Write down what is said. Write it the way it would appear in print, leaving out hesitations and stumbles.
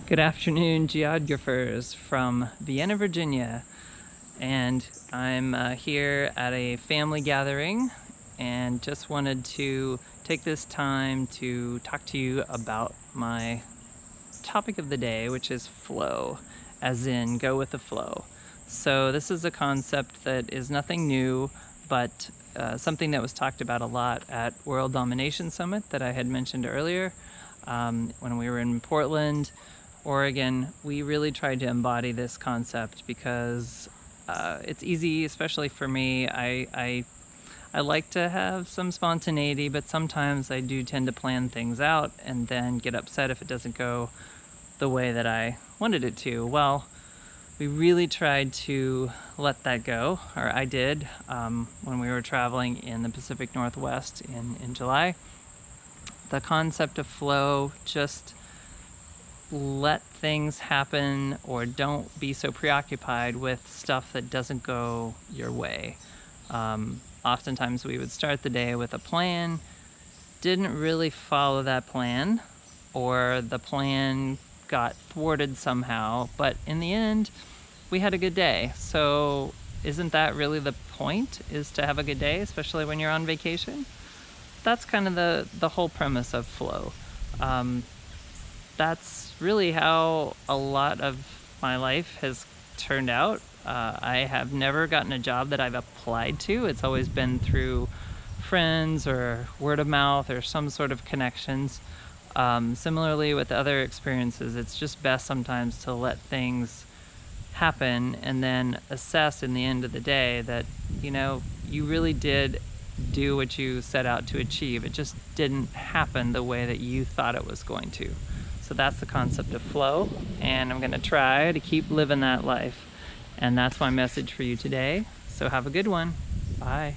Good afternoon, geographers from Vienna, Virginia, and I'm here at a family gathering and just wanted to take this time to talk to you about my topic of the day, which is flow, as in go with the flow. So this is a concept that is nothing new, but something that was talked about a lot at World Domination Summit that I had mentioned earlier. When we were in Portland, Oregon, we really tried to embody this concept because it's easy, especially for me. I like to have some spontaneity, but sometimes I do tend to plan things out and then get upset if it doesn't go the way that I wanted it to. Well, we really tried to let that go, or I did, when we were traveling in the Pacific Northwest in July. The concept of flow, just let things happen, or don't be so preoccupied with stuff that doesn't go your way. Oftentimes we would start the day with a plan, didn't really follow that plan, or the plan got thwarted somehow, but in the end we had a good day. So isn't that really the point, is to have a good day, especially when you're on vacation? That's kind of the whole premise of flow. That's really how a lot of my life has turned out. I have never gotten a job that I've applied to. It's always been through friends or word of mouth or some sort of connections. Similarly with other experiences, it's just best sometimes to let things happen and then assess in the end of the day that, you really did do what you set out to achieve. It just didn't happen the way that you thought it was going to. So that's the concept of flow, and I'm going to try to keep living that life. And that's my message for you today. So have a good one. Bye.